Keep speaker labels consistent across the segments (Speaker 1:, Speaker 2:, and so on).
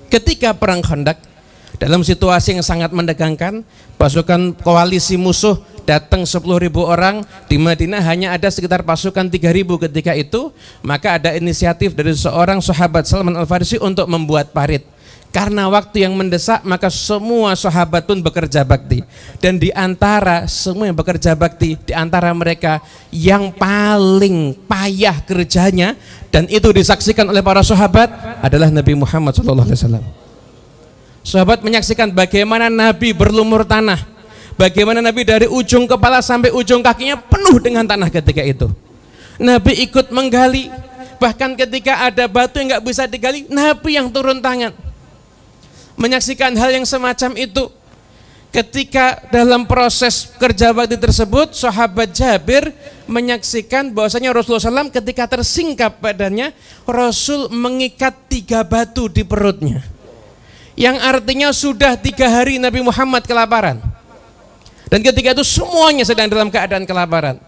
Speaker 1: Ketika perang Khandaq, dalam situasi yang sangat menegangkan, pasukan koalisi musuh datang 10.000 orang, di Madinah hanya ada sekitar pasukan 3.000 ketika itu, maka ada inisiatif dari seorang sahabat Salman Al-Farisi untuk membuat parit. Karena waktu yang mendesak, maka semua sahabat pun bekerja bakti. Dan di antara semua yang bekerja bakti, di antara mereka yang paling payah kerjanya, dan itu disaksikan oleh para sahabat, adalah Nabi Muhammad SAW. Sahabat menyaksikan bagaimana Nabi berlumur tanah, bagaimana Nabi dari ujung kepala sampai ujung kakinya penuh dengan tanah ketika itu. Nabi ikut menggali, bahkan ketika ada batu yang nggak bisa digali, Nabi yang turun tangan. Menyaksikan hal yang semacam itu. Ketika dalam proses kerja bakti tersebut, sahabat Jabir menyaksikan bahwasanya Rasulullah SAW ketika tersingkap badannya, Rasul mengikat 3 batu di perutnya, yang artinya sudah 3 hari Nabi Muhammad kelaparan. Dan ketika itu semuanya sedang dalam keadaan kelaparan.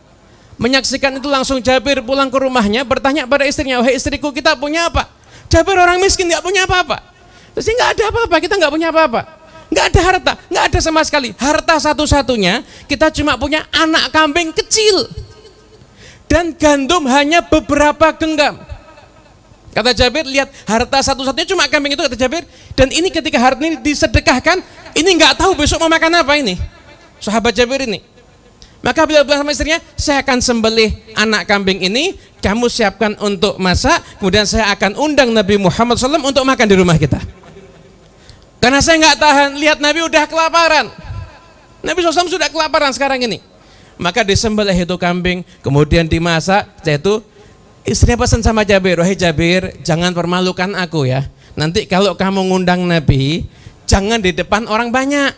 Speaker 1: Menyaksikan itu langsung Jabir pulang ke rumahnya, bertanya pada istrinya, wahai istriku, kita punya apa? Jabir orang miskin, nggak punya apa-apa. Terus nggak ada apa-apa, kita nggak punya apa-apa, nggak ada harta, nggak ada sama sekali. Harta satu-satunya kita cuma punya anak kambing kecil dan gandum hanya beberapa genggam. Kata Jabir, lihat, harta satu-satunya cuma kambing itu, kata Jabir. Dan ini ketika harta ini disedekahkan, ini nggak tahu besok mau makan apa ini sahabat Jabir ini. Maka bila bilang sama istrinya, saya akan sembelih anak kambing ini, kamu siapkan untuk masak, kemudian saya akan undang Nabi Muhammad SAW untuk makan di rumah kita. Karena saya nggak tahan lihat Nabi udah kelaparan. Nabi SAW sudah kelaparan sekarang ini. Maka disembelih itu kambing, kemudian dimasak. Yaitu istrinya pesan sama Jabir, wahai Jabir, jangan permalukan aku ya. Nanti kalau kamu ngundang Nabi, jangan di depan orang banyak.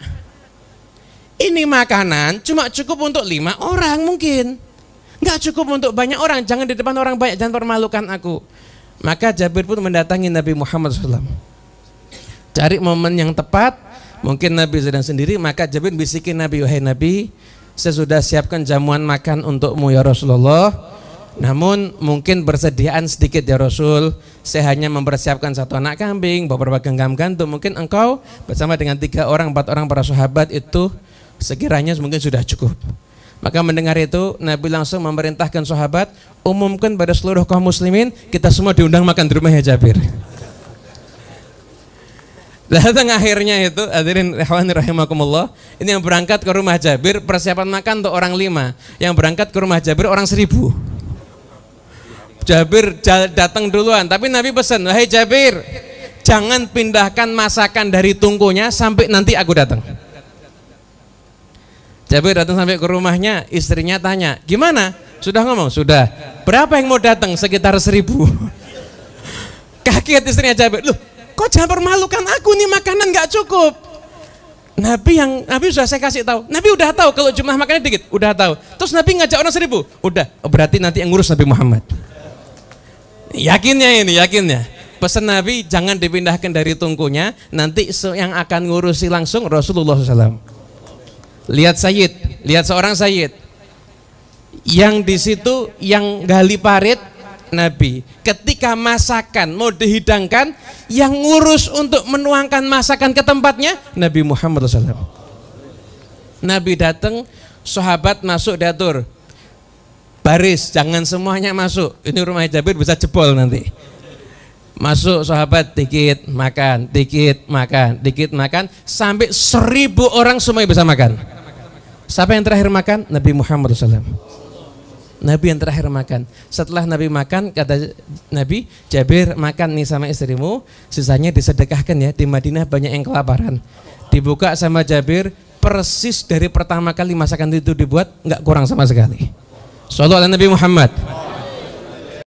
Speaker 1: Ini makanan cuma cukup untuk 5 orang mungkin, nggak cukup untuk banyak orang. Jangan di depan orang banyak, jangan permalukan aku. Maka Jabir pun mendatangi Nabi Muhammad SAW. Cari momen yang tepat, mungkin Nabi sedang sendiri, maka Jabir bisikin Nabi, wahai Nabi, saya sudah siapkan jamuan makan untukmu ya Rasulullah. Namun mungkin bersediaan sedikit ya Rasul. Saya hanya mempersiapkan 1 anak kambing, beberapa genggam gandum. Mungkin engkau bersama dengan 3 orang, 4 orang para sahabat itu sekiranya mungkin sudah cukup. Maka mendengar itu, Nabi langsung memerintahkan sahabat, umumkan pada seluruh kaum muslimin, kita semua diundang makan di rumahnya Jabir. Datang akhirnya itu, hadirin rahimakumullah, ini yang berangkat ke rumah Jabir, persiapan makan untuk orang 5. Yang berangkat ke rumah Jabir orang 1000. Jabir datang duluan, tapi Nabi pesan, wahai Jabir, jangan pindahkan masakan dari tungkunya sampai nanti aku datang. Jabir datang sampai ke rumahnya, istrinya tanya, gimana? Sudah ngomong? Sudah. Berapa yang mau datang? Sekitar 1000. Kaget istrinya Jabir, loh, kok jangan permalukan aku, nih makanan nggak cukup. Nabi sudah saya kasih tahu. Nabi udah tahu kalau jumlah makannya dikit, udah tahu. Terus Nabi ngajak orang 1000, udah. Berarti nanti yang ngurus Nabi Muhammad. Yakinnya. Pesan Nabi jangan dipindahkan dari tungkunya, nanti yang akan ngurusi langsung Rasulullah SAW. Lihat Sayyid, lihat seorang Sayyid yang di situ yang gali parit Nabi. Ketika masakan mau dihidangkan, yang ngurus untuk menuangkan masakan ke tempatnya Nabi Muhammad SAW. Nabi datang, sahabat masuk diatur, baris, jangan semuanya masuk. Ini rumah Jabir bisa jebol nanti. Masuk sahabat, dikit makan, dikit makan, dikit makan, sampai 1000 orang semuanya bisa makan. Siapa yang terakhir makan? Nabi Muhammad SAW. Nabi yang terakhir makan. Setelah Nabi makan, kata Nabi, Jabir makan nih sama istrimu, sisanya disedekahkan ya, di Madinah banyak yang kelaparan. Dibuka sama Jabir, persis dari pertama kali masakan itu dibuat, nggak kurang sama sekali. Shallallahu alaihi Nabi Muhammad.